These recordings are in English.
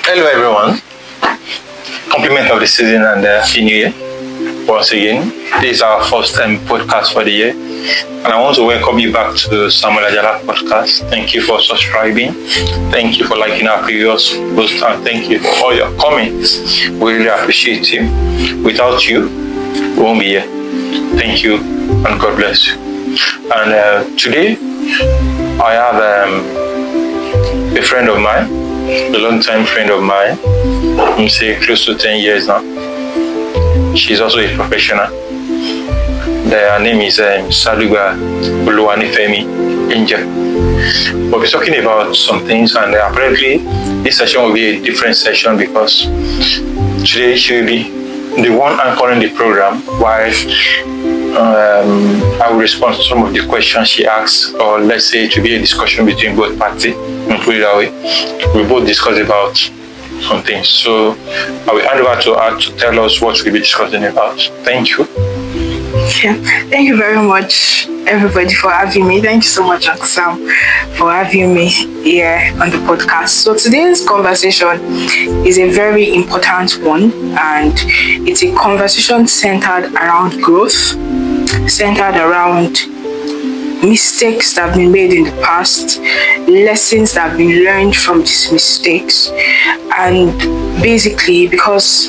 Hello everyone, compliment of the season and Happy New Year. Once again, this is our first podcast for the year, and I want to welcome you back to the Samuel Ajala podcast. Thank you for subscribing, thank you for liking our previous post, and thank you for all your comments. We really appreciate you. Without you, we won't be here. Thank you, and God bless you. And today, I have a friend of mine, a long-time friend of mine. I'm say close to 10 years now. She's also a professional. Her name is Sadugba and I. We'll be talking about some things, and apparently this session will be a different session because today she will be the one anchoring the program, while I will respond to some of the questions she asks, or let's say to be a discussion between both parties. Put it that way. We both discuss about some things. So I will hand over to her to tell us what we'll be discussing about. Thank you. Yeah, thank you very much, everybody, for having me. Thank you so much, Uncle Sam, for having me here on the podcast. So today's conversation is a very important one, and it's a conversation centered around growth, centered around mistakes that have been made in the past, lessons that have been learned from these mistakes, and basically because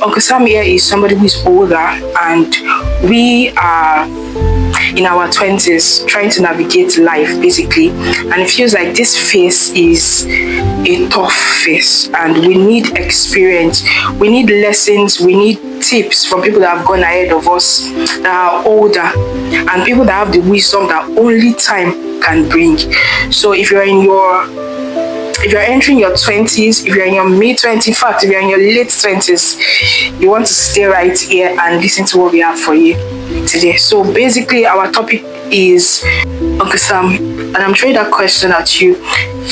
Uncle Sam here is somebody who is older, and we are in our 20s trying to navigate life basically, and it feels like this phase is a tough phase, and we need experience, we need lessons, we need tips from people that have gone ahead of us, that are older, and people that have the wisdom that only time can bring. So if you're entering your 20s, if you're in your mid-20s, in fact, if you're in your late 20s, you want to stay right here and listen to what we have for you today. So basically, our topic is, Uncle Sam, and I'm throwing that question at you.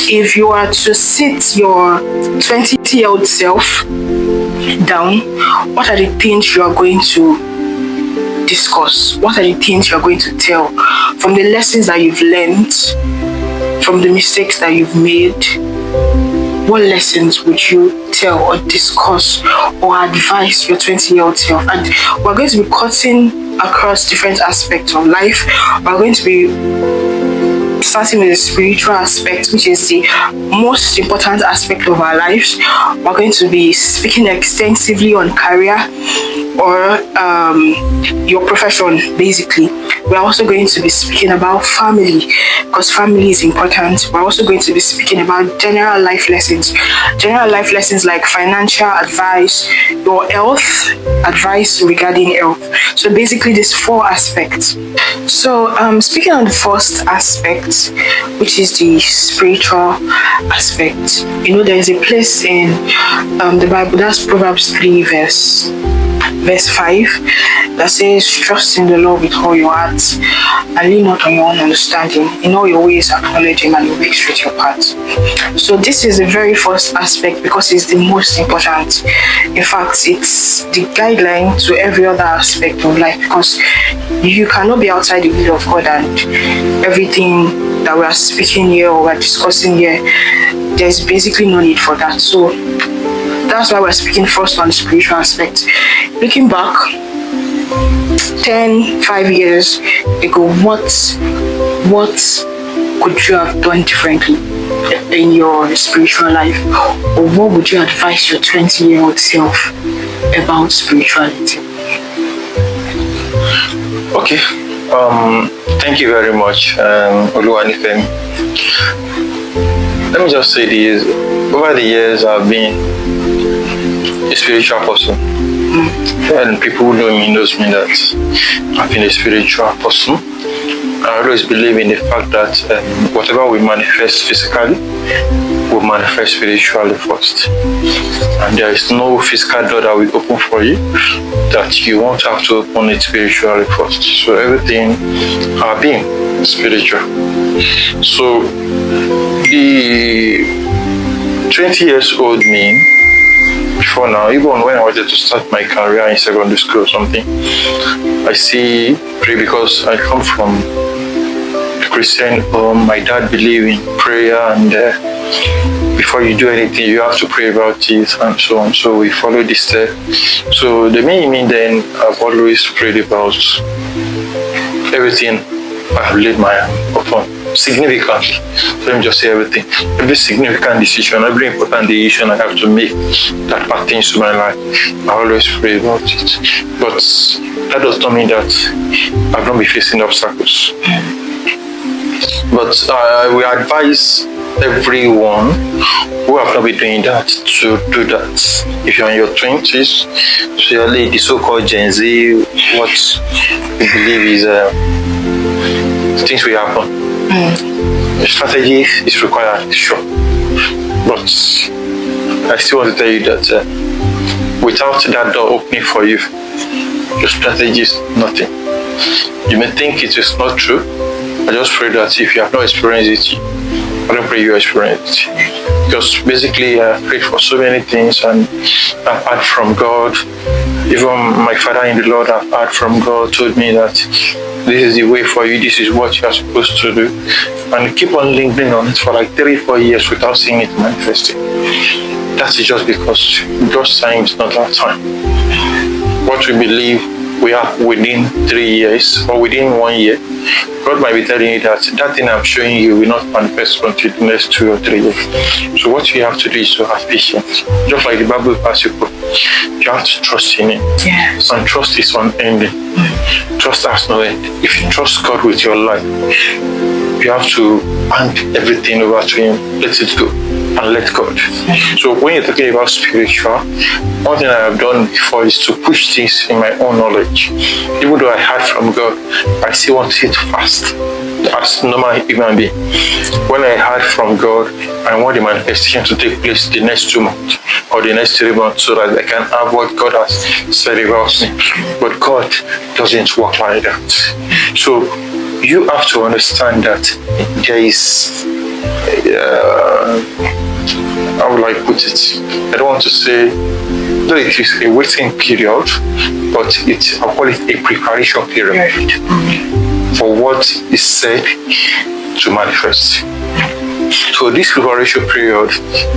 If you are to sit your 20-year-old self down, what are the things you are going to discuss? What are the things you are going to tell from the lessons that you've learned, from the mistakes that you've made? What lessons would you tell or discuss or advise your 20-year-old self? And we're going to be cutting across different aspects of life. We're going to be starting with the spiritual aspect, which is the most important aspect of our lives. We're going to be speaking extensively on career or your profession, basically. We're also going to be speaking about family, because family is important. We're also going to be speaking about general life lessons like financial advice, your health advice regarding health. So basically these four aspects. So speaking on the first aspect, which is the spiritual aspect, there is a place in the Bible, that's Proverbs 3 verse 5, that says, trust in the Lord with all your heart and lean not on your own understanding. In all your ways acknowledge him, and he will make straight your path. So this is the very first aspect because it's the most important. In fact, it's the guideline to every other aspect of life, because you cannot be outside the will of God, and everything that we are speaking here or we're discussing here, there's basically no need for that. So that's why we're speaking first on the spiritual aspect. Looking back 5 years ago, what could you have done differently in your spiritual life, or what would you advise your 20-year-old self about spirituality? Okay, thank you very much, Oluwanifemi. Let me just say this: over the years, I've been a spiritual person, and people who know me knows me that I've been a spiritual person. I always believe in the fact that whatever we manifest physically, will manifest spiritually first, and there is no physical door that will open for you that you won't have to open it spiritually first. So everything, our being, is spiritual. So the 20 years old me, before now, even when I wanted to start my career in secondary school or something, I pray, because I come from a Christian home. My dad believed in prayer, and before you do anything, you have to pray about it and so on. So we follow this step. So the main then I've always prayed about everything I've laid my hand upon significantly. Let me just say everything. Every significant decision, every important decision I have to make that pertains to my life, I always pray about it. But that does not mean that I've not been facing obstacles. But we advise everyone who have not been doing that to do that. If you're in your 20s, especially the so-called Gen Z, what we believe is things will happen. Strategy is required, sure. But I still want to tell you that without that door opening for you, your strategy is nothing. You may think it is not true. I just pray that if you have not experienced it, I don't pray you experience it. Because basically I prayed for so many things, and I've heard from God. Even my father in the Lord, I've heard from God, told me that this is the way for you, this is what you are supposed to do. And keep on lingering on it for like 3-4 years without seeing it manifesting. That is just because God's time is not that time. What we believe we have within 3 years or within 1 year, God might be telling you that thing I'm showing you will not manifest until the next 2 or 3 years. So what you have to do is to have patience. Just like the Bible passage, you have to trust in Him. Yes. And trust is unending. Trust has no end. If you trust God with your life, you have to hand everything over to Him. Let it go and let God. So when you're talking about spiritual, one thing I have done before is to push this in my own knowledge. Even though I heard from God, I still want it fast as normal human being. When I heard from God, I want the manifestation to take place the next 2 months or the next 3 months so that I can have what God has said about me. But God doesn't work like that. So you have to understand that there is how will I put it? I don't want to say that it is a waiting period, but I'll call it a preparation period for what is said to manifest. So this preparation period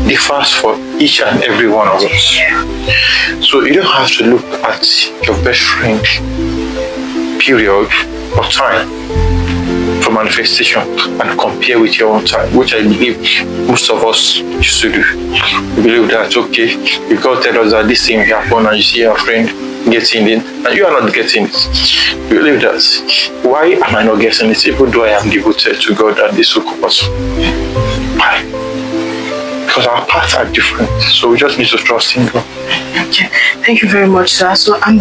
differs for each and every one of us. So you don't have to look at your best friend period or time for manifestation and compare with your own time, which I believe most of us used to do. We believe that, okay, if God tells us that this thing will happen and you see your friend getting it and you are not getting it, you believe that. Why am I not getting it even though I am devoted to God and this focus? Why? Because our paths are different, so we just need to trust in God. Okay, thank you very much, sir. So I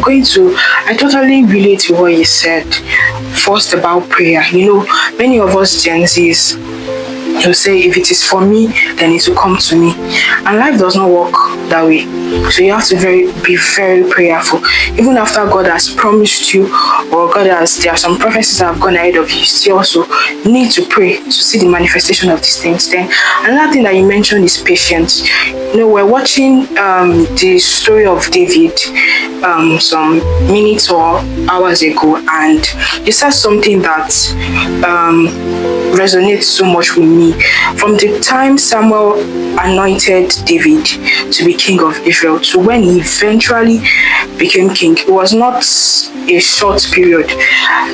totally relate to what you said. First about prayer. Many of us Gen Zs will say, if it is for me, then it will come to me. And life does not work that way. So you have to be very prayerful. Even after God has promised you, or there are some prophecies that have gone ahead of you, you still also need to pray to see the manifestation of these things. Then another thing that you mentioned is patience. We're watching the story of David some minutes or hours ago, and he said something that resonates so much with me. From the time Samuel anointed David to be king of Israel to when he eventually became king, it was not a short period.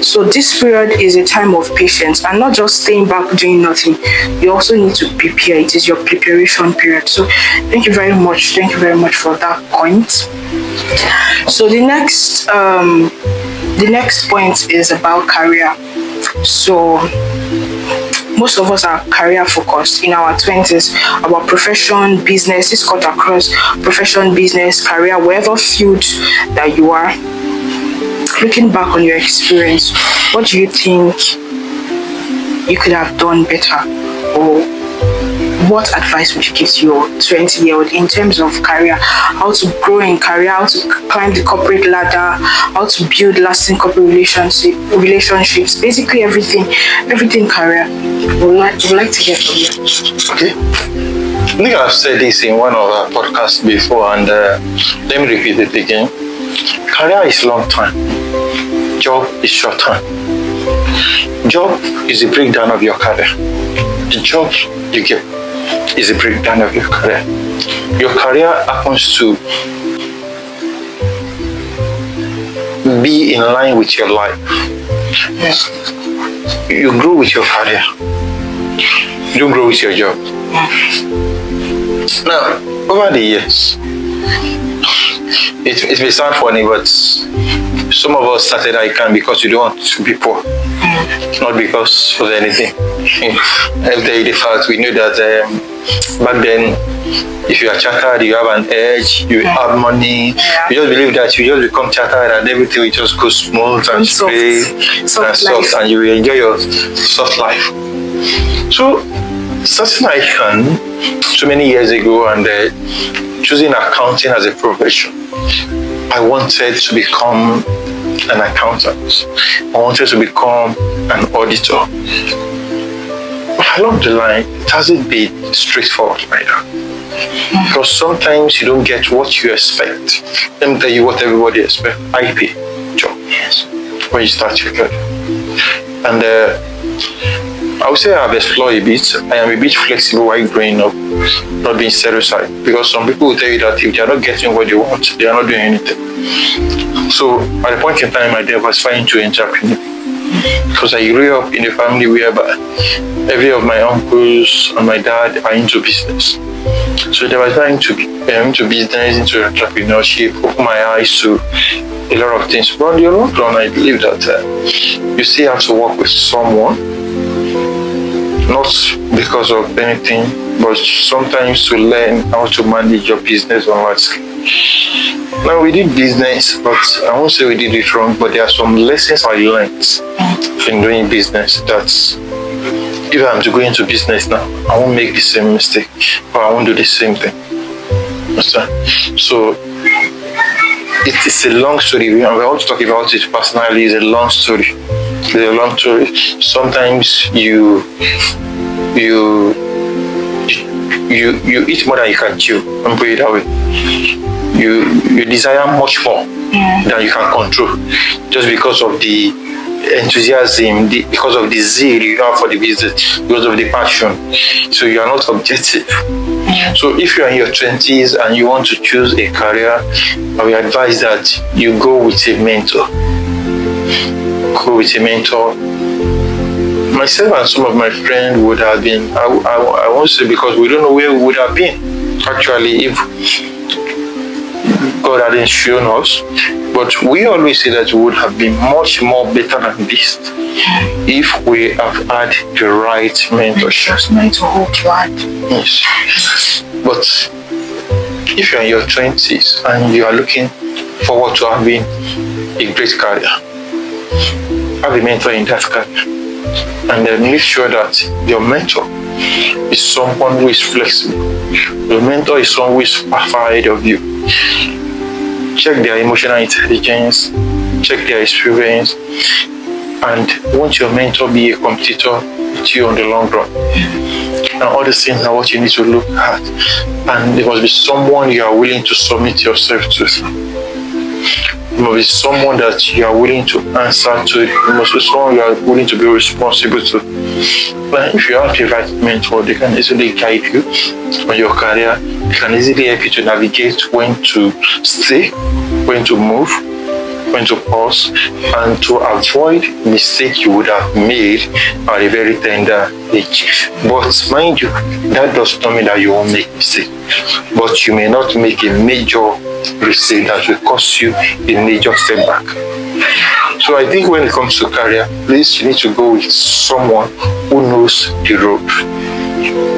So this period is a time of patience and not just staying back doing nothing. You also need to prepare. It is your preparation period. So thank you very much for that point. So the next point is about career. So most of us are career focused in our 20s. Our profession, business is cut across profession, business, career, whatever field that you are. Looking back on your experience, what do you think you could have done better, or what advice would you give to your 20-year-old in terms of career? How to grow in career, how to climb the corporate ladder, how to build lasting corporate relationships, basically everything career. Would like to hear from you. Okay. I think I've said this in one of our podcasts before, and let me repeat it again. Career is long time. Job is short time. Job is the breakdown of your career. The job you get is a breakdown of your career. Your career happens to be in line with your life. Yes. You grow with your career. You don't grow with your job. Now, over the years, it may sound funny, but some of us started ICANN because we don't want to be poor, not because of anything. I'll tell you the fact, we knew that back then, if you are chartered, you have an edge, you have money. You just believe that you just become chartered and everything will just go smooth and smooth and soft, and you will enjoy your soft life. So, starting ICANN so many years ago and choosing accounting as a profession, I wanted to become an accountant. I wanted to become an auditor. But along the line, it hasn't been straightforward like that. Because sometimes you don't get what you expect. Let me tell you what everybody expects. IP job. Yes. When you start your career. And I would say I've explored a bit. I am a bit flexible while growing up, not being stereotyped. Because some people will tell you that if they are not getting what they want, they are not doing anything. So at a point in time, I diversified into entrepreneur. Because I grew up in a family whereby every of my uncles and my dad are into business. So they were trying to into business, into entrepreneurship, open my eyes to a lot of things. But in the long run, I believe that you still have to work with someone, not because of anything, but sometimes to learn how to manage your business on large scale. Now, we did business, but I won't say we did it wrong, but there are some lessons I learned in doing business that if I'm to go into business now, I won't make the same mistake, or I won't do the same thing. So, it's a long story. We want to talk about it personally. It's a long story. It's a long story. Sometimes you eat more than you can chew. I'm put it that way. You desire much more than you can control, just because of the enthusiasm, because of the zeal you have for the business, because of the passion. So you are not objective. So if you are in your 20s and you want to choose a career, I will advise that you go with a mentor. Go with a mentor. Myself and some of my friends would have been, I won't say because we don't know where we would have been, actually, if God hadn't shown us. But we always say that we would have been much more better than this if we have had the right mentorship. Yes. But if you're in your 20s and you are looking forward to having a great career, have a mentor in that career. And then make sure that your mentor is someone who is flexible. Your mentor is someone who is far ahead of you. Check their emotional intelligence, check their experience, and won't your mentor be a competitor with you on the long run? And all these things are what you need to look at. And there must be someone you are willing to submit yourself to. There must be someone that you are willing to answer to. There must be someone you are willing to be responsible to. But if you have the right mentor, they can easily guide you on your career. They can easily help you to navigate when to stay, when to move, when to pause, and to avoid mistakes you would have made at a very tender age. But mind you, that does not mean that you won't make mistakes. But you may not make a major mistake that will cost you a major setback. So I think when it comes to career, please, you need to go with someone who knows the rope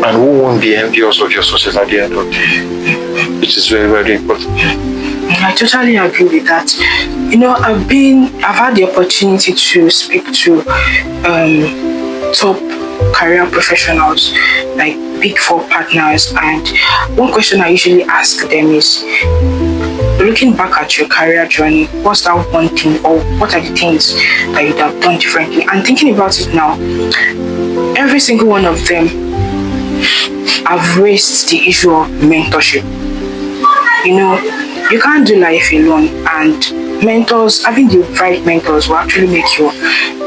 and who won't be envious of your success at the end of the day, which is very, very important. I totally agree with that. You know, I've had the opportunity to speak to top career professionals, like Big Four partners, and one question I usually ask them is, looking back at your career journey, what's that one thing, or what are the things that you'd have done differently? And thinking about it now, every single one of them have raised the issue of mentorship. You know, you can't do life alone, and mentors, having the right mentors will actually make your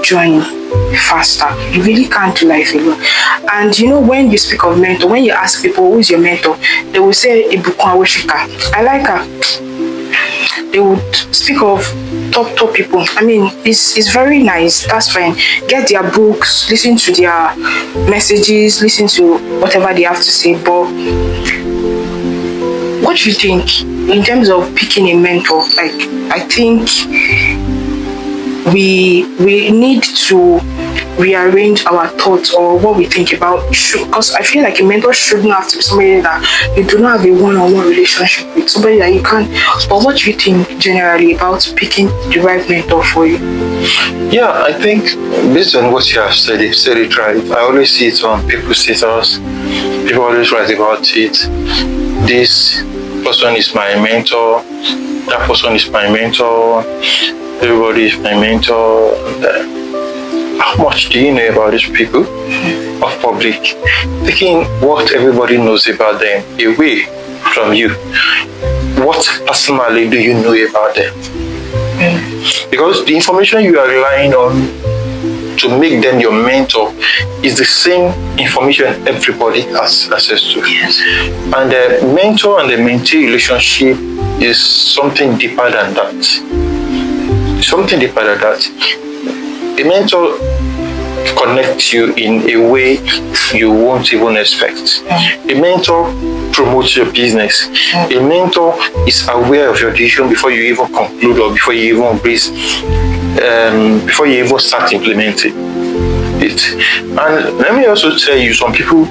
journey faster. You really can't do life alone. And you know, when you speak of mentor, when you ask people who's your mentor, they will say Ibukun Awoshika. I like her. They would speak of top people. I mean, it's very nice. That's fine. Get their books, listen to their messages, listen to whatever they have to say. But what do you think in terms of picking a mentor? Like, I think we need to rearrange our thoughts or what we think about, because I feel like a mentor shouldn't have to be somebody that you do not have a one-on-one relationship with, somebody that you can. But what do you think generally about picking the right mentor for you? Yeah, I think based on what you have said, you've said it right. I always see it on people's status. People always write about it. This person is my mentor. That person is my mentor. Everybody is my mentor. How much do you know about these people of public? Taking what everybody knows about them away from you. What personally do you know about them? Because the information you are relying on to make them your mentor is the same information everybody has access to. Yes. And the mentor and the mentee relationship is something deeper than that. Something deeper than that. A mentor connects you in a way you won't even expect. A mentor promotes your business. A mentor is aware of your decision before you even conclude or before you even raise, before you even start implementing it. And let me also tell you, some people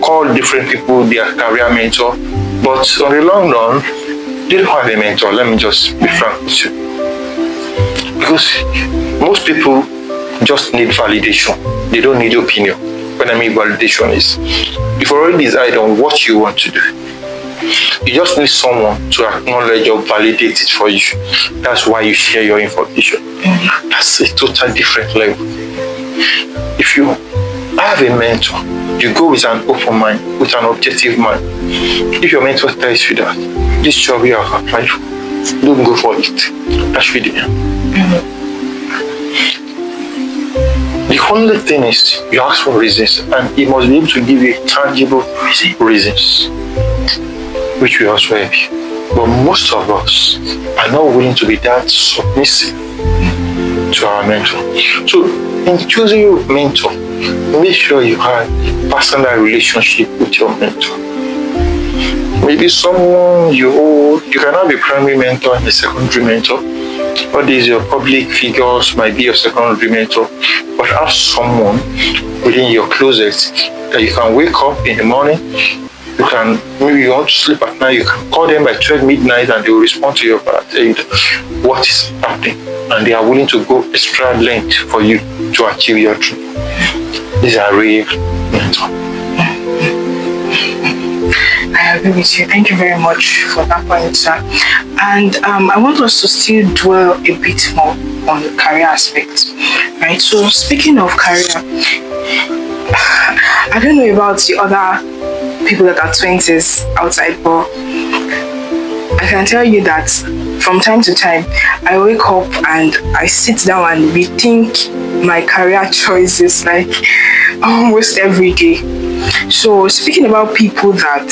call different people their career mentor, but on the long run, they don't have a mentor. Let me just be frank with you. Because most people just need validation. They don't need opinion. When I mean validation is, you've already decided on what you want to do. You just need someone to acknowledge or validate it for you. That's why you share your information. That's a totally different level. If you have a mentor, you go with an open mind, with an objective mind. If your mentor tells you that this job you have applied for, don't go for it. That's really The only thing is you ask for reasons, and he must be able to give you tangible reasons, which will also help you. But most of us are not willing to be that submissive to our mentor. So in choosing your mentor, make sure you have a personal relationship with your mentor. Maybe someone you can have a primary mentor and a secondary mentor. All these your public figures might be your secondary mentor, but have someone within your closet that you can wake up in the morning. You can, maybe you want to sleep at night, you can call them by 12 midnight and they will respond to your call and tell you what is happening, and they are willing to go extra length for you to achieve your dream. These are real mentors. I agree with you. Thank you very much for that point, sir. And I want us to still dwell a bit more on the career aspect, right? So speaking of career, I don't know about the other people that are 20s outside, but I can tell you that from time to time, I wake up and I sit down and rethink my career choices like almost every day. So speaking about people that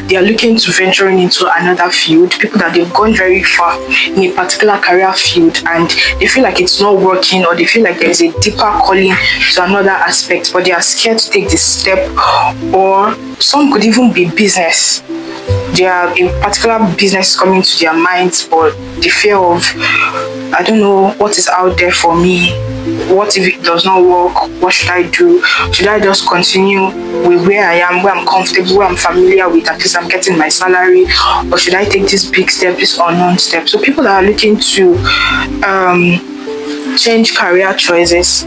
they are looking to venturing into another field, people that they've gone very far in a particular career field and they feel like it's not working, or they feel like there is a deeper calling to another aspect, but they are scared to take this step. Or some could even be business. There are a particular business coming to their minds, but the fear of, I don't know what is out there for me. What if it does not work? What should I do? Should I just continue with where I am, where I'm comfortable, where I'm familiar with, at least I'm getting my salary? Or should I take this big step, this unknown step? So people that are looking to change career choices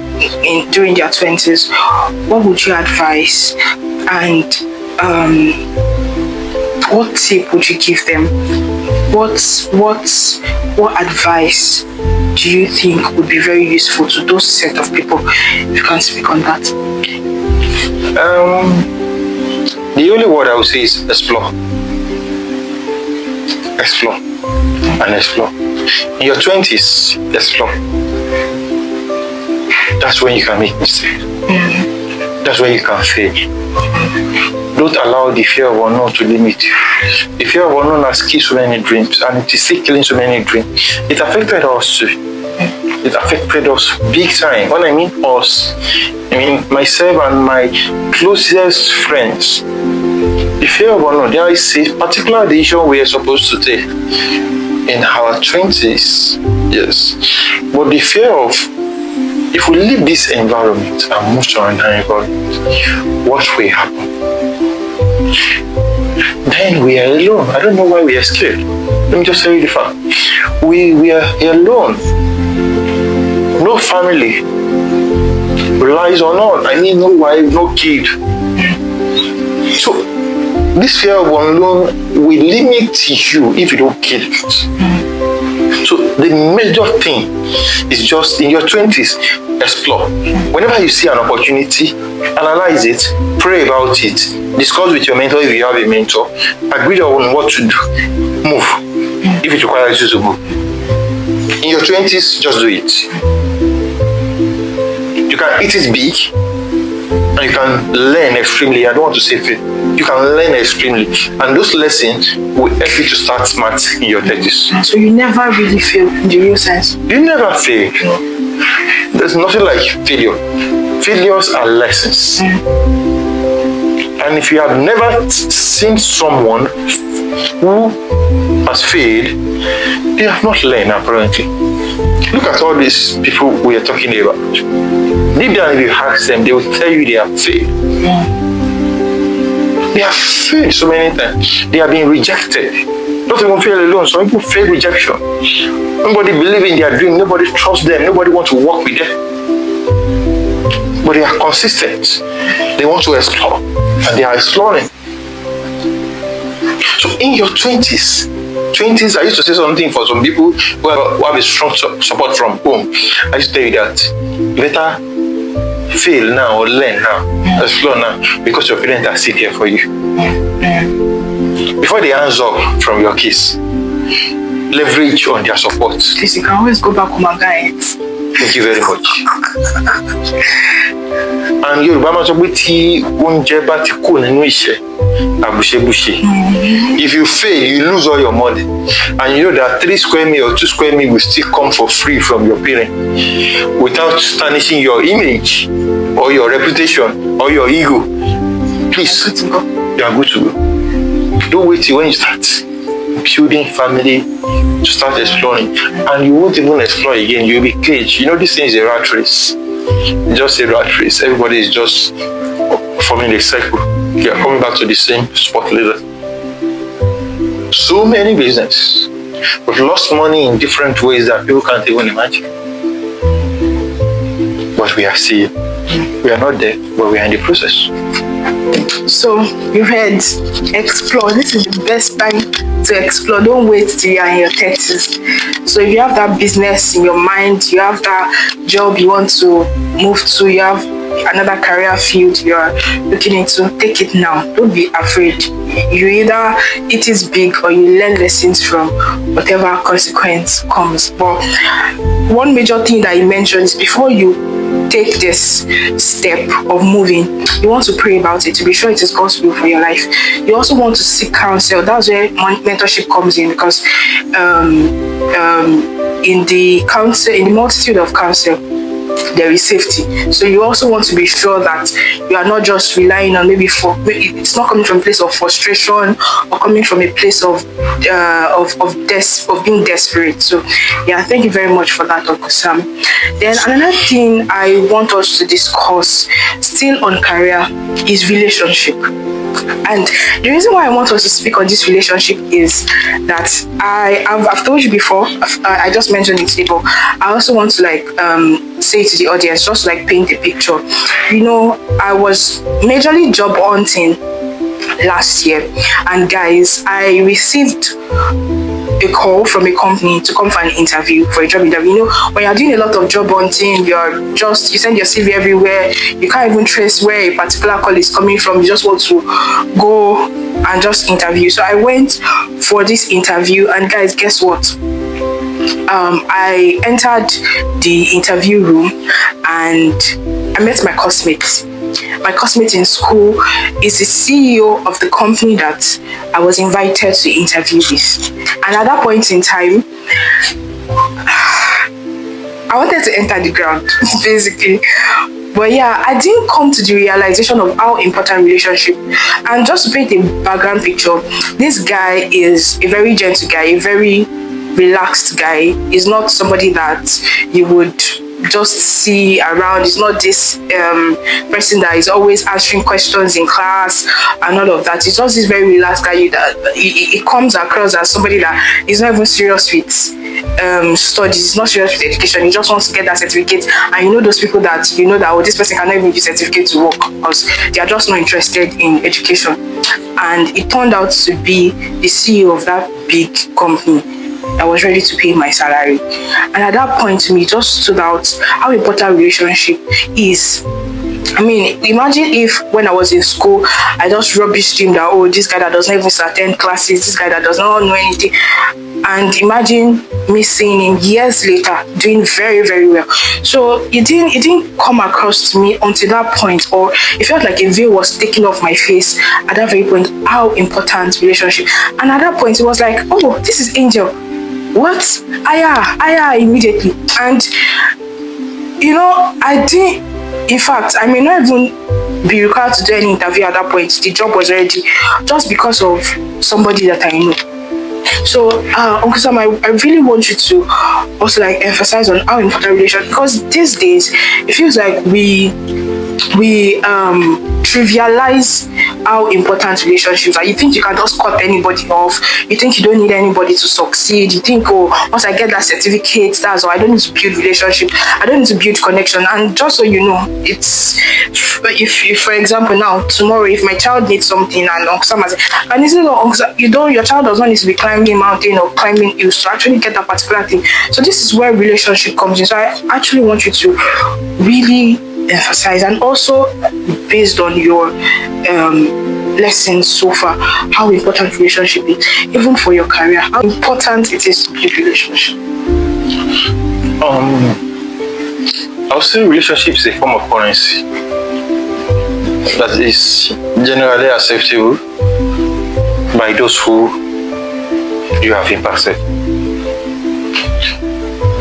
during their 20s, what would you advise? And what tip would you give them? What advice do you think would be very useful to those set of people? If you can speak on that. The only word I would say is explore. Explore and explore. In your 20s, explore. that's when you can make mistakes. That's when you can fail. Don't allow the fear of unknown to limit you. The fear of unknown has killed so many dreams, and it is still killing so many dreams. It affected us too. It affected us big time. When I mean us, I mean myself and my closest friends. The fear of unknown, there is a particular decision we are supposed to take in our 20s, yes. But the fear of, if we leave this environment and move to another environment, what will happen? Then we are alone. I don't know why we are scared. Let me just tell you the fact. We are alone. No family relies on us. I mean, no wife, no kid. So this fear of unknown will limit you if you don't kill it. So the major thing is just in your 20s, explore. Whenever you see an opportunity, analyze it, pray about it, discuss with your mentor if you have a mentor, agree on what to do, move if it requires you to move. In your 20s, just do it. You can eat it big, and you can learn extremely. I don't want to say fail. You can learn extremely, and those lessons will help you to start smart in your 30s. So you never really fail in the real sense? You never fail. There's nothing like failure. Failures are lessons. And if you have never seen someone who has failed, they have not learned apparently. Look at all these people we are talking about. Deep down, if you ask them, they will tell you they have failed. They have failed so many times. They have been rejected. Not even fail alone. Some people fail rejection. Nobody believes in their dream. Nobody trusts them. Nobody wants to work with them. But they are consistent. They want to explore. And they are exploring. So in your 20s, I used to say something for some people who have a strong support from home. I used to tell you that better fail now or learn now, explore now, because your parents are sitting here for you. Before they hands up from your kids, leverage on their support. Please, you can always go back home and guide. Thank you very much. And Yoruba máa sọ pé tí oúnjẹ bá ti kó nínú ìṣẹ́, àbùṣebùṣe. If you fail, you lose all your money. And you know that 3 square meal or 2 square meal will still come for free from your parent without tarnishing your image or your reputation or your ego. Please, you are good to go. Don't wait till when you start building family to start exploring, and you won't even explore again. You'll be caged. You know, this thing is a rat race. Just a rat race. Everybody is just forming a cycle. They are coming back to the same spot later. So many businesses, we've lost money in different ways that people can't even imagine. But we are still, we are not there, but we are in the process. So you heard, explore. This is the best time to explore. Don't wait till you are in your 30s. So if you have that business in your mind, you have that job you want to move to, you have another career field you are looking into, take it now. Don't be afraid. You either it is big or you learn lessons from whatever consequence comes. But one major thing that you mentioned is before you take this step of moving, you want to pray about it to be sure it is God's will for your life. You also want to seek counsel. That's where mentorship comes in, because in the multitude of counsel, there is safety. So you also want to be sure that you are not just relying on it's not coming from a place of frustration or coming from a place of being desperate. So yeah, thank you very much for that, Uncle Sam. Then another thing I want us to discuss, still on career, is relationship. And the reason why I want us to speak on this relationship is that I've told you before, I just mentioned it today, but I also want to say to the audience, just paint a picture. You know, I was majorly job hunting last year, and guys, I received a call from a company to come for an interview, for a job interview. You know, when you're doing a lot of job hunting, you send your CV everywhere, you can't even trace where a particular call is coming from. You just want to go and just interview. So I went for this interview, and guys, guess what? I entered the interview room, and I met my classmate. My classmate in school is the CEO of the company that I was invited to interview with. And at that point in time, I wanted to enter the ground, basically. But yeah, I didn't come to the realization of how important relationship. And just to paint a background picture, this guy is a very gentle guy, a very relaxed guy. He's not somebody that you would just see around. It's not this person that is always answering questions in class and all of that. It's just this very relaxed guy that it comes across as somebody that is not even serious with studies. He's not serious with education. He just wants to get that certificate. And you know those people that you know that this person cannot even use certificate to work because they are just not interested in education. And it turned out to be the CEO of that big company that was ready to pay my salary. And at that point to me, it just stood out how important relationship is. I mean, imagine if when I was in school, I just rubbish him that, oh, this guy that doesn't even attend classes, this guy that does not know anything. And imagine me seeing him years later doing very, very well. So it didn't come across to me until that point, or it felt like a veil was taken off my face at that very point, how important relationship. And at that point, it was like, oh, this is Angel. What? Aya, immediately. And, you know, I didn't, in fact, I may not even be required to do any interview at that point. The job was ready just because of somebody that I know. So, Uncle Sam, I really want you to also like emphasize on how important relationship, because these days it feels like we trivialize how important relationships are. You think you can just cut anybody off. You think you don't need anybody to succeed. You think, oh, once I get that certificate, that's all. I don't need to build relationship. I don't need to build connection. And just so you know, it's if for example now tomorrow, if my child needs something and Uncle Sam has, and this is Uncle Sam, your child does not need to be climbing a mountain or climbing hills to actually get that particular thing. So this is where relationship comes in. So I actually want you to really emphasize, and also based on your lessons so far, how important relationship is, even for your career, how important it is to build relationship. I would say relationship is a form of currency that is generally acceptable by those who you have impacted.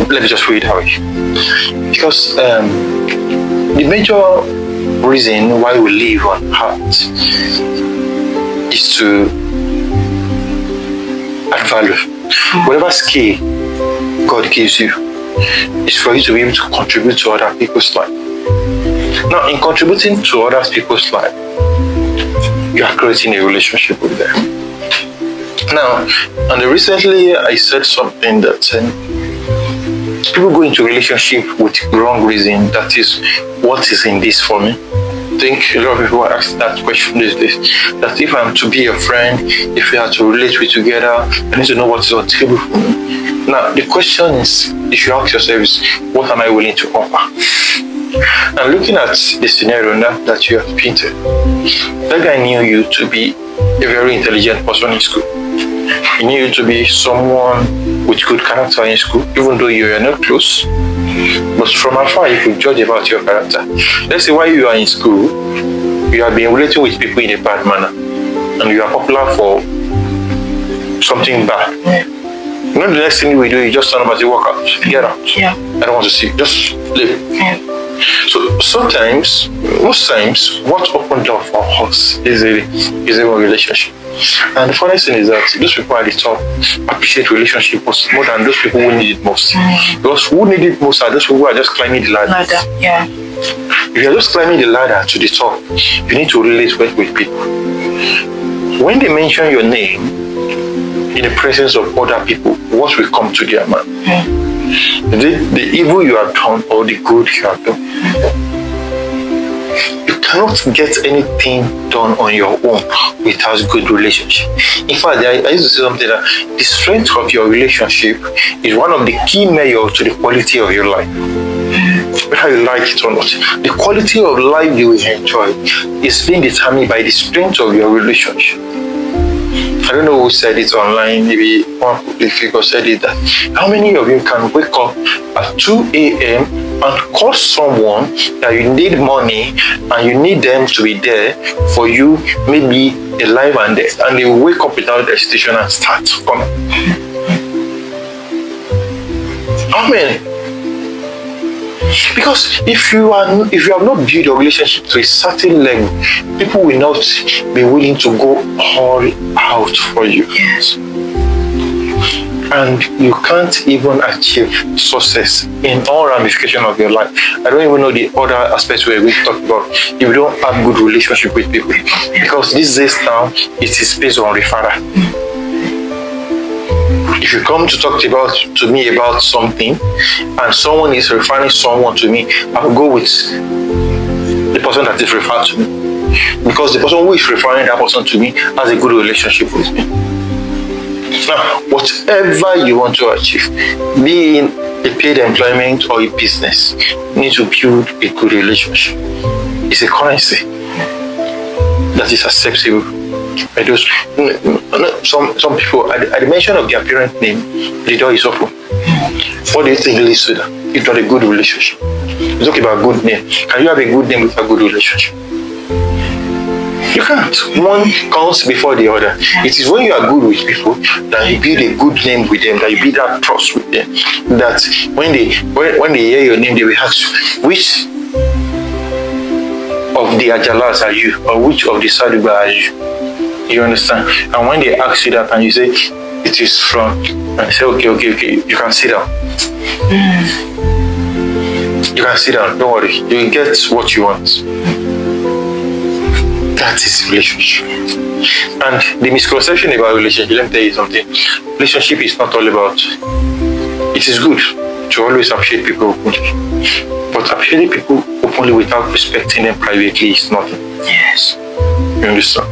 Let me just put it that way. Because the major reason why we live on earth is to add value. Whatever skill God gives you is for you to be able to contribute to other people's life. Now, in contributing to other people's life, you are creating a relationship with them. Now, and recently I said something that people go into relationship with wrong reason. That is, what is in this for me? I think a lot of people ask that question these days. That if I'm to be a friend, if we have to relate with together, I need to know what is on the table for me. Now, the question is, if you ask yourself, is what am I willing to offer? And looking at the scenario that you have painted, that guy knew you to be a very intelligent person in school. He knew you to be someone with good character in school, even though you are not close. But from afar, you could judge about your character. Let's say while you are in school, you have been relating with people in a bad manner, and you are popular for something bad. You know, the next thing we do, you just turn about to walk out, get out. Yeah. I don't want to see you. Just leave. Yeah. So sometimes, most times, what opened door for us is a relationship. And the funny thing is that those people at the top appreciate relationship more than those people who need it most. Because who need it most are those people who are just climbing the ladder. Yeah. If you're just climbing the ladder to the top, you need to relate well with people. When they mention your name in the presence of other people, what will come to their mind? The evil you have done or the good you have done. You cannot get anything done on your own without good relationship. In fact, I used to say something that the strength of your relationship is one of the key measures to the quality of your life. Whether you like it or not, the quality of life you will enjoy is being determined by the strength of your relationship. I don't know who said it online, maybe one public figure said it, that how many of you can wake up at 2 a.m. and call someone that you need money and you need them to be there for you, maybe alive and dead, and they wake up without hesitation and start coming. How many? Because if you have not built your relationship to a certain level, people will not be willing to go all out for you. Yes. And you can't even achieve success in all ramifications of your life. I don't even know the other aspects we're going to talk about if you don't have good relationship with people. Because these days now, it is based on referral. If you come to talk to me about something and someone is referring someone to me, I will go with the person that is referred to me. Because the person who is referring that person to me has a good relationship with me. Now, whatever you want to achieve, be in a paid employment or a business, you need to build a good relationship. It's a currency that is acceptable by those. Some people, at the mention of their parent name, the door is open. What do you think leads to that? It's not a good relationship. You talk about good name. Can you have a good name with a good relationship? You can't. One comes before the other. It is when you are good with people that you build a good name with them, that you build that trust with them, that when they hear your name, they will ask you, which of the Ajalas are you, or which of the Sadugba are you? You understand? And when they ask you that and you say it is from, and you say okay, you can sit down. You can sit down, don't worry, you will get what you want. That is relationship. And the misconception about relationship, let me tell you something. Relationship is not all about, it is good to always appreciate people openly, but appreciating people openly without respecting them privately is nothing. Yes. You understand?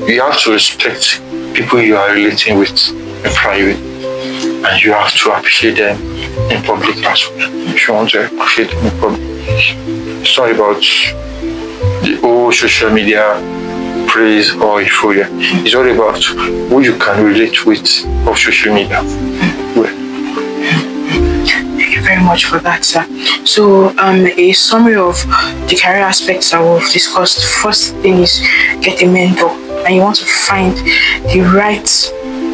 You have to respect people you are relating with in private, and you have to appreciate them in public as well. If you want to appreciate them in public, it's not about the whole social media praise or euphoria. It's all about who you can relate with of social media. Thank you very much for that, sir. So, a summary of the career aspects that we've discussed. First thing is get a mentor, and you want to find the right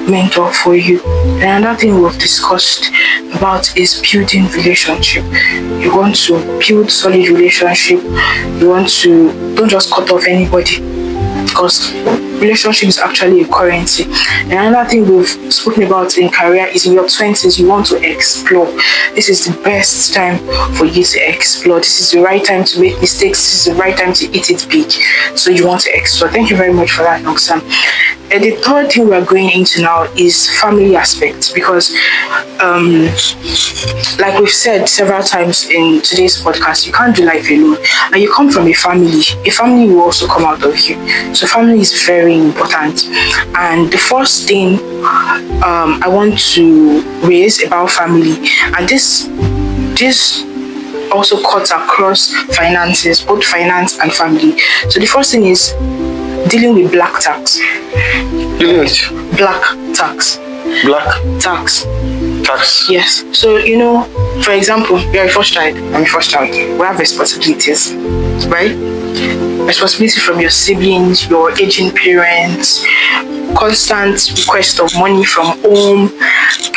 mentor for you. And another thing we've discussed about is building relationship. You want to build solid relationship. You want to, don't just cut off anybody, because relationship is actually a currency. And another thing we've spoken about in career is in your 20s, you want to explore. This is the best time for you to explore. This is the right time to make mistakes. This is the right time to eat it big. So you want to explore. Thank you very much for that, Noxam. And the third thing we're going into now is family aspects, because like we've said several times in today's podcast, you can't do life alone, and you come from a family will also come out of you. So family is very important. And the first thing I want to raise about family, and this also cuts across finances, both finance and family. So the first thing is dealing with black tax. Dealing with black tax. Black tax. Tax. Yes. So, for example, you're a first child. I'm a first child. We have responsibilities, right? Responsibility from your siblings, your aging parents, constant request of money from home,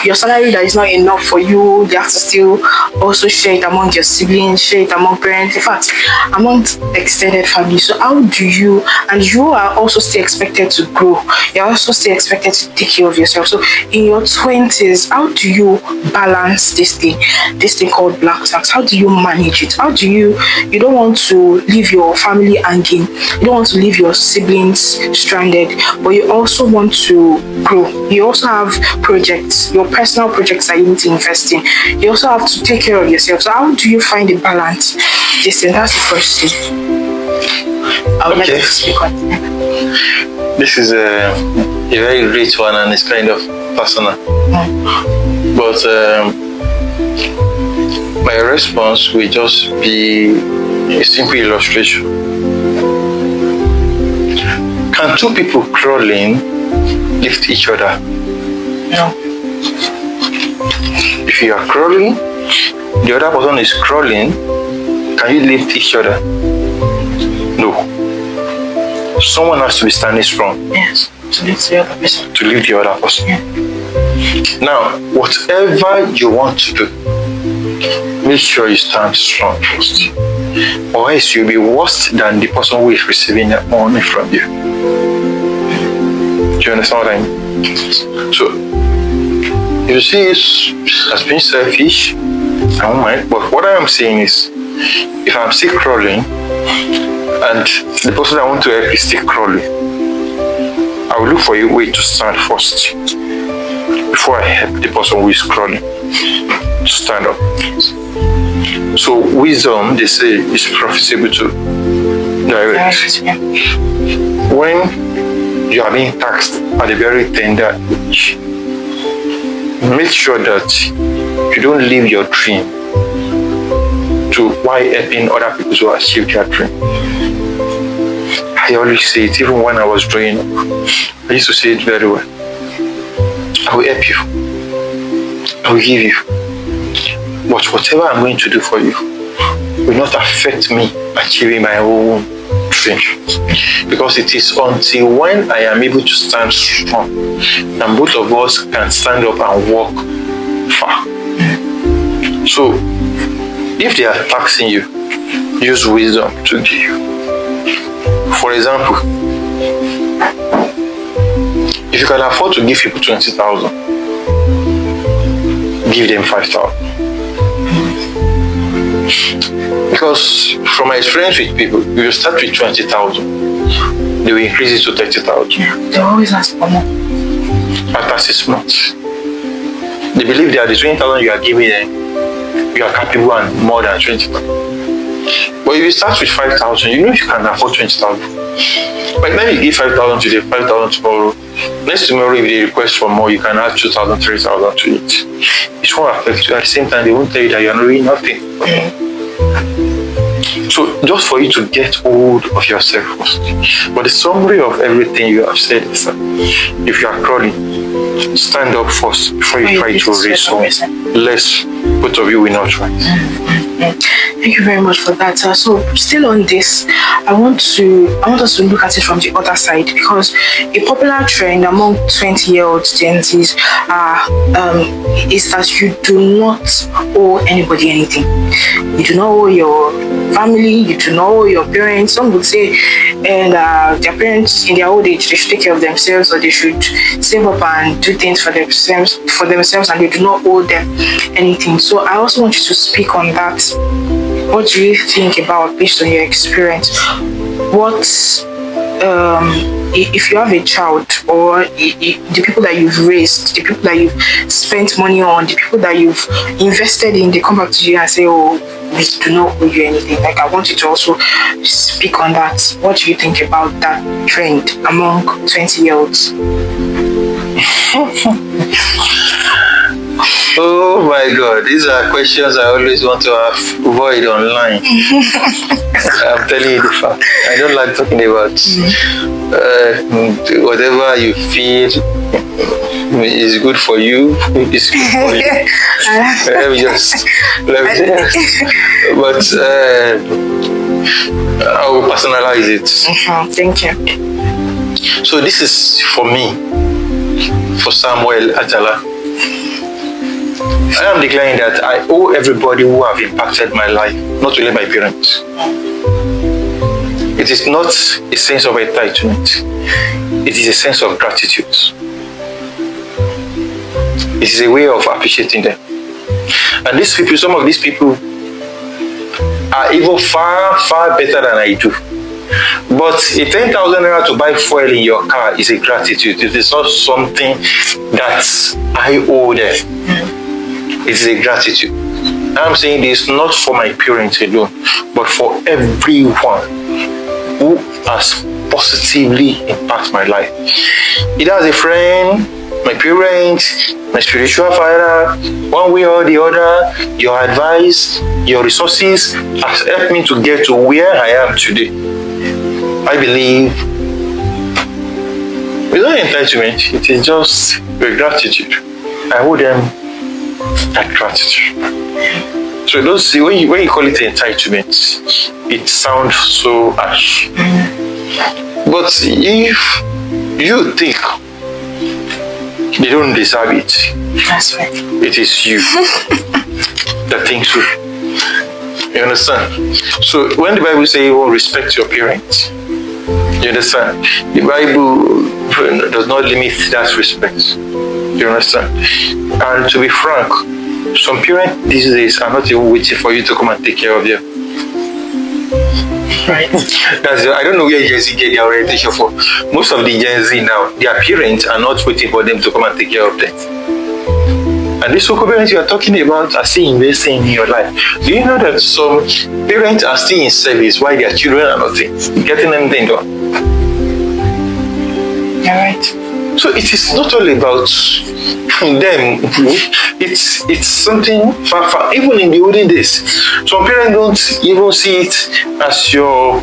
your salary that is not enough for you, you have to still also share it among your siblings, share it among parents, in fact, among extended family. So how do you, and you are also still expected to grow, you're also still expected to take care of yourself. So in your 20s, how do you balance this thing called black tax? How do you manage it? How do you don't want to leave your family hanging, you don't want to leave your siblings stranded, but you also want to grow. You also have projects, your personal projects that you need to invest in. You also have to take care of yourself. So how do you find a balance? That's the first thing I would like to speak on. This is a very great one, and it's kind of personal. But my response will just be a simple illustration. Can two people crawling lift each other? No. If you are crawling the other person is crawling, can you lift each other? No. Someone has to be standing strong. Yes. To lift the other person. To lift the other person. Yeah. Now, whatever you want to do, make sure you stand strong first. Or else you'll be worse than the person who is receiving that money from you. Do you understand what I mean? So, you see, it's as being selfish, I don't mind. But what I am saying is, if I'm still crawling, and the person I want to help is still crawling, I will look for a way to stand first before I help the person who is crawling to stand up. So wisdom, they say, is profitable to direct. When you are being taxed at a very tender age, make sure that you don't leave your dream to why helping other people to achieve their dream. I always say it, even when I was growing up, I used to say it very well. I will help you. I will give you. But whatever I'm going to do for you will not affect me achieving my own dream. Because it is until when I am able to stand strong and both of us can stand up and walk far. So, if they are taxing you, use wisdom to give. For example, if you can afford to give people 20,000, give them 5,000. Because from my experience with people, if you start with 20,000, they will increase it to 30,000. They always ask for more. After 6 months, they believe that the 20,000 you are giving them, you are capable and more than 20,000. But if you start with 5,000, you know you can afford 20,000. But then you give 5,000 today, 5,000 tomorrow. Next tomorrow, if they request for more, you can add 2,000, 3,000 to it. It won't affect you. At the same time, they won't tell you that you are doing nothing. So just for you to get hold of yourself first. But the summary of everything you have said is that if you are crawling, stand up first before you try to raise someone. Lest both of you will not try. Thank you very much for that. So still on this, I want us to look at it from the other side, because a popular trend among 20-year-old Gen Zs is that you do not owe anybody anything. You do not owe your family, you do not owe your parents. Some would say, and their parents in their old age, they should take care of themselves, or they should save up and do things for themselves, and they do not owe them anything. So I also want you to speak on that. What do you think about, based on your experience, what if you have a child, or the people that you've raised, the people that you've spent money on, the people that you've invested in, they come back to you and say, oh, we do not owe you anything. Like, I want you to also speak on that. What do you think about that trend among 20-year-olds? Oh my God, these are questions I always want to avoid online. I'm telling you the fact. I don't like talking about whatever you feel is good for you. Is good for you. Let me but I will personalize it. Thank you. So this is for me, for Samuel Ajala. I am declaring that I owe everybody who have impacted my life, not only my parents. It is not a sense of entitlement. It is a sense of gratitude. It is a way of appreciating them. And these people, some of these people are even far, far better than I do. But a 10,000 naira to buy fuel in your car is a gratitude. It is not something that I owe them. It is a gratitude. I'm saying this not for my parents alone, but for everyone who has positively impacted my life. Either as a friend, my parents, my spiritual father, one way or the other, your advice, your resources has helped me to get to where I am today. I believe it's not entitlement, it is just a gratitude. I owe them that gratitude. So don't see when you call it entitlement, it sounds so harsh. But if you think they don't deserve it, That's right. it is you that thinks so. You understand? So when the Bible says, "Oh, respect your parents," you understand? The Bible does not limit that respect. You understand? And to be frank, some parents these days are not even waiting for you to come and take care of them. Right. I don't know where Gen Z get their orientation for. Most of the Gen Z now, their parents are not waiting for them to come and take care of them. And these local parents you are talking about are still investing in your life. Do you know that some parents are still in service while their children are not getting anything done? You're right. So it is not all about them. It's something far. Even in the olden days, some parents don't even see it as your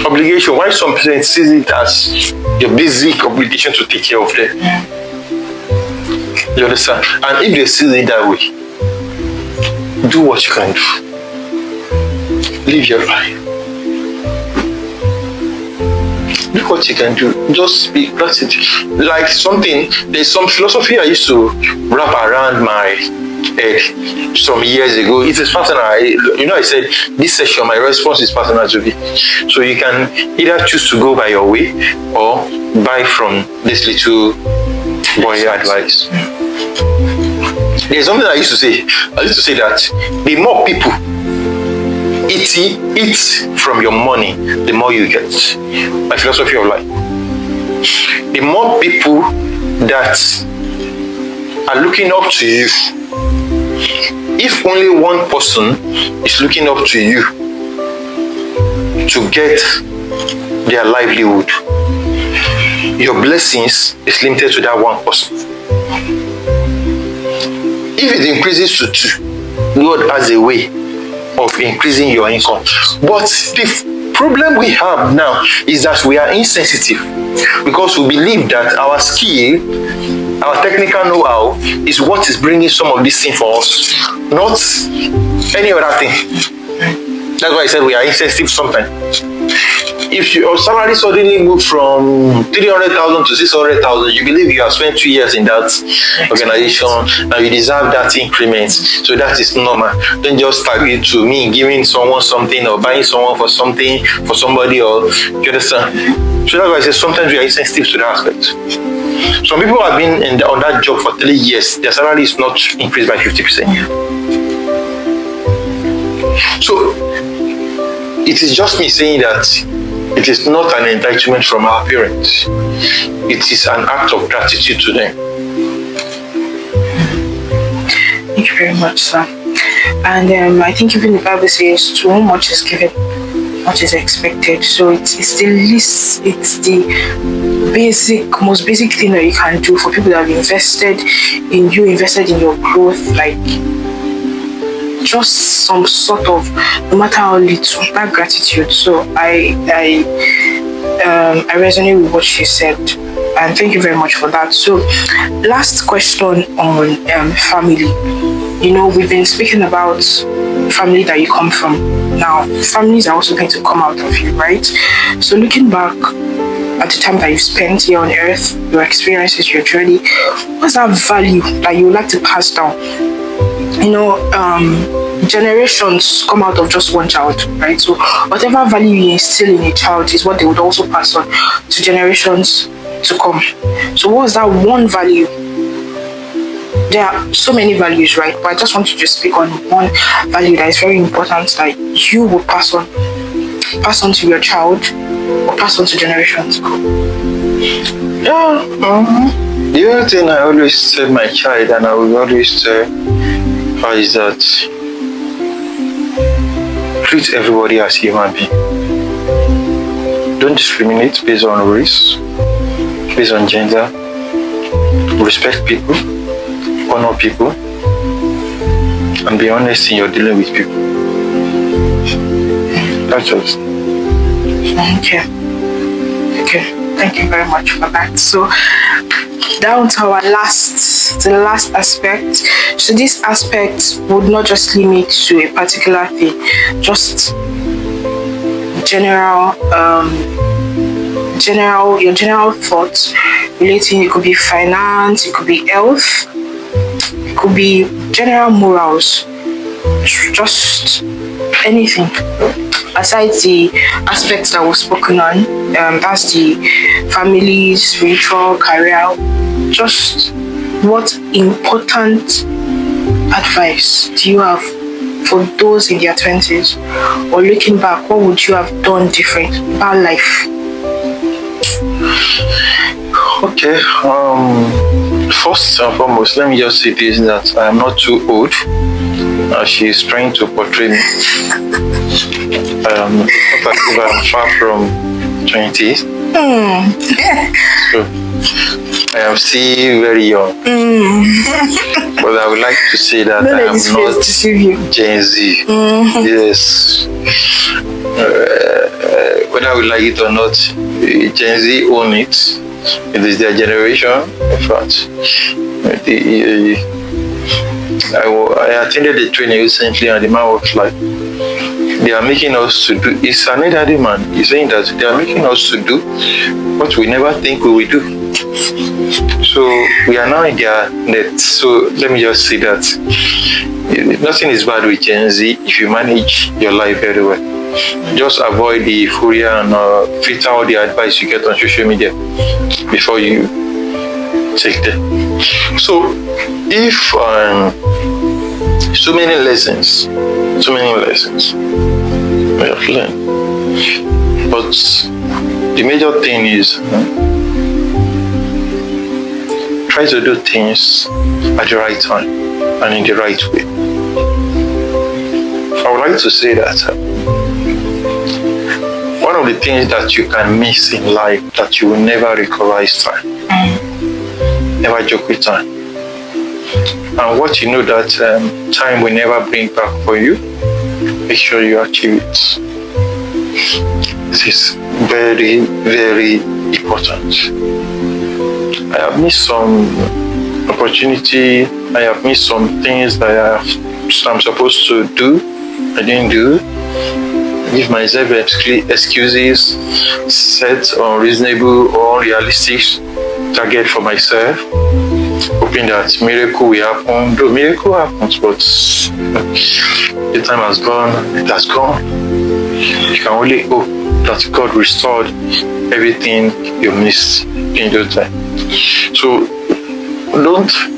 obligation. While some parents see it as your basic obligation to take care of them. Yeah. You understand? And if they see it that way, do what you can do. Live your life. Do what you can do. Just be gratitude. Like there's some philosophy I used to wrap around my head some years ago. It is personal. I said this session, my response is personal to me. So you can either choose to go by your way or buy from this little boy advice. There's something I used to say. I used to say that the more people eat from your money, the more you get. My philosophy of life. The more people that are looking up to you, if only one person is looking up to you to get their livelihood, your blessings is limited to that one person. If it increases to 2, God has a way of increasing your income. But the problem we have now is that we are insensitive because we believe that our skill, our technical know-how is what is bringing some of this thing for us, not any other thing. That's why I said we are insensitive sometimes. If your salary suddenly moves from 300,000 to 600,000, you believe you have spent 2 years in that organization and you deserve that increment. So that is normal. Don't just target to me giving someone something or buying someone for something for somebody, or you understand? So that's why I say sometimes we are insensitive to that aspect. Some people have been on that job for 3 years. Their salary is not increased by 50%. So it is just me saying that it is not an entitlement from our parents. It is an act of gratitude to them. Thank you very much, sir. And I think even the Bible says, to whom much is given, much is expected. So it's the least, it's the most basic thing that you can do for people that have invested in you, invested in your growth, like just some sort of, no matter how little, that gratitude. So I resonate with what she said, and thank you very much for that. So last question on family. We've been speaking about family that you come from. Now families are also going to come out of you, right? So looking back at the time that you've spent here on earth, your experiences, your journey, what's that value that you would like to pass down? Generations come out of just one child, right? So whatever value you instill in a child is what they would also pass on to generations to come. So what's that one value? There are so many values, right? But I just want you to speak on one value that is very important that you will pass on to your child or pass on to generations to come. Yeah. The other thing I always tell my child, and I will always tell her, is that treat everybody as human being. Don't discriminate based on race, based on gender. Respect people, honor people, and be honest in your dealing with people. That's just. Okay. Thank you very much for that. So down to the last aspect. So this aspect would not just limit to a particular thing, just your general thoughts relating. It could be finance, it could be health, it could be general morals, just anything aside the aspects that were spoken on. That's the family, spiritual, career. Just what important advice do you have for those in their 20s, or looking back, what would you have done different about life? Okay. First and foremost, let me just say this, that I am not too old. She is trying to portray me. I'm far from 20s. So I am still very young. But I would like to say that I am not Gen Z. Yes. Whether I would like it or not, Gen Z own it. It is their generation. In fact, I attended a training recently, and the man was like, they are making us to do, it's another man, he's saying that they are making us to do what we never think we will do. So we are now in their net. So let me just say that nothing is bad with Gen Z if you manage your life very well. Just avoid the euphoria and filter all the advice you get on social media before you take them. So if so many lessons I have learned, but the major thing is try to do things at the right time and in the right way. I would like to say that one of the things that you can miss in life that you will never recover is time. Never joke with time. And what you know that time will never bring back for you, make sure you achieve it. This is very, very important. I have missed some opportunity. I have missed some things that I'm supposed to do. I didn't do. Give myself excuses, set unreasonable or unrealistic target for myself, hoping that miracle will happen. Though miracle happens, but the time has gone, it has gone. You can only hope that God restored everything you missed in those time. So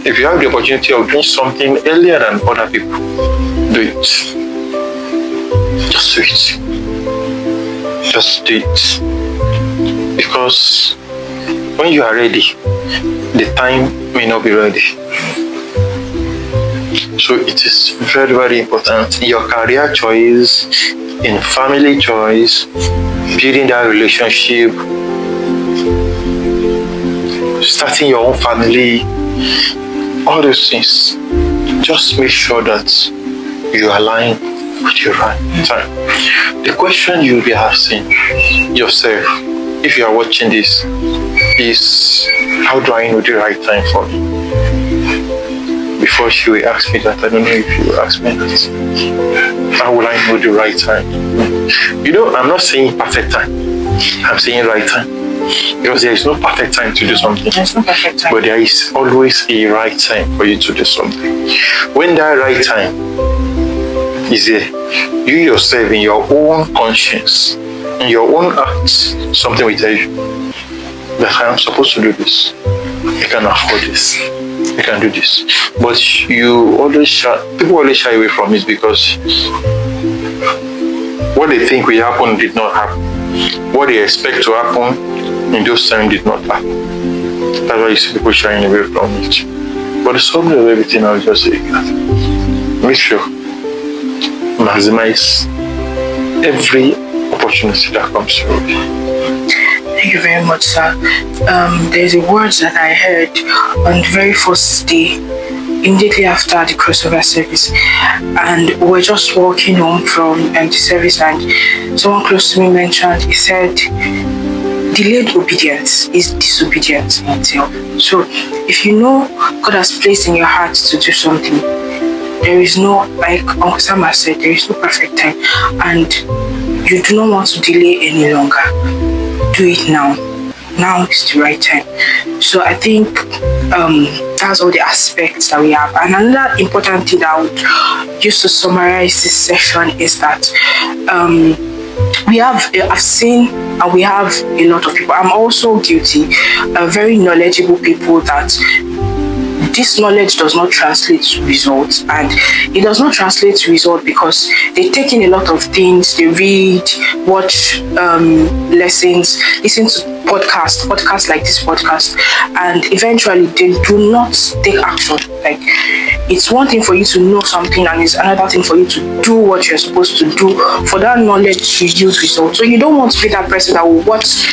if you have the opportunity of doing something earlier than other people, do it. Just do it. Just do it. Because when you are ready, the time may not be ready. So it is very, very important. Your career choice, in family choice, building that relationship, starting your own family, all those things. Just make sure that you align with your right time. The question you'll be asking yourself, if you are watching this, is how do I know the right time for me? Before she will ask me that, I don't know if you will ask me that. How will I know the right time? You know, I'm not saying perfect time. I'm saying right time. Because there is no perfect time to do something. There's no perfect time. But there is always a right time for you to do something. When that right time is there, you yourself in your own conscience, in your own acts, something will tell you that I am supposed to do this. I can afford this. I can do this. But people always shy away from it because what they think will happen did not happen. What they expect to happen in those times did not happen. That's why you see people shying away from it. But the summary of everything, I will just say that make sure maximize every opportunity that comes your way. Thank you very much, sir. There's a word that I heard on the very first day, immediately after the crossover service, and we were just walking home from the service, and someone close to me mentioned, he said, delayed obedience is disobedience in itself. So if you know God has placed in your heart to do something, there is no, like Uncle Sam has said, there is no perfect time, and you do not want to delay any longer. Do it now. Now is the right time. So I think that's all the aspects that we have. And another important thing that I would use to summarize this session is that I've seen and we have a lot of people. I'm also guilty, very knowledgeable people that this knowledge does not translate to results, and it does not translate to results because they take in a lot of things. They read, watch lessons, listen to podcasts like this podcast, and eventually they do not take action. Like, it's one thing for you to know something, and it's another thing for you to do what you're supposed to do for that knowledge to yield results. So you don't want to be that person that will watch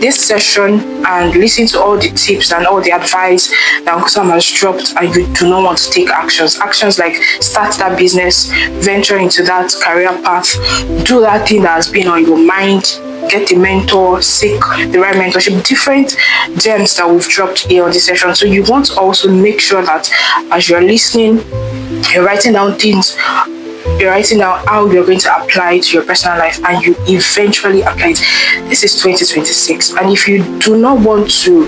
this session and listen to all the tips and all the advice that Uncle Sam has dropped, and you do not want to take actions like start that business, venture into that career path, do that thing that has been on your mind, get a mentor, seek the right mentorship, different gems that we've dropped here on this session. So you want to also make sure that as you're listening, you're writing down things, you're writing down how you're going to apply it to your personal life, and you eventually apply it. This is 2026, and if you do not want to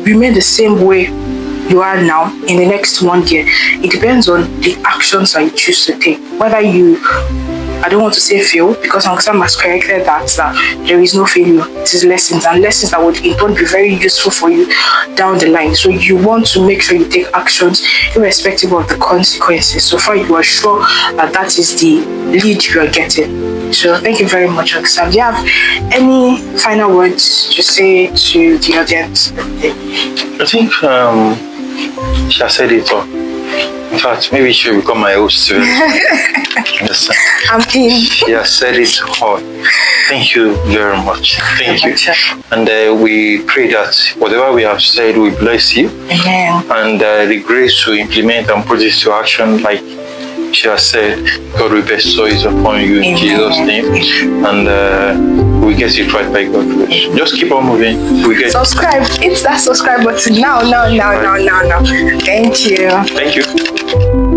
remain the same way you are now in the next 1 year, it depends on the actions that you choose to take. Whether you, I don't want to say fail, because Uncle Sam has corrected that there is no failure. It is lessons, and lessons that would in turn be very useful for you down the line. So you want to make sure you take actions irrespective of the consequences, so far you are sure that that is the lead you are getting. So thank you very much, Uncle Sam. Do you have any final words to say to the audience? I think she has said it all. In fact, maybe she will become my host too. Understand? I'm in. She has said it all. Thank you very much. Thank you. And we pray that whatever we have said will bless you. Amen. And the grace to implement and put this to action, like she has said, God will bestow it upon you in Jesus' name. And we get it right by God's grace. Just keep on moving. We get subscribe. Hit that subscribe button now. Thank you. Thank you.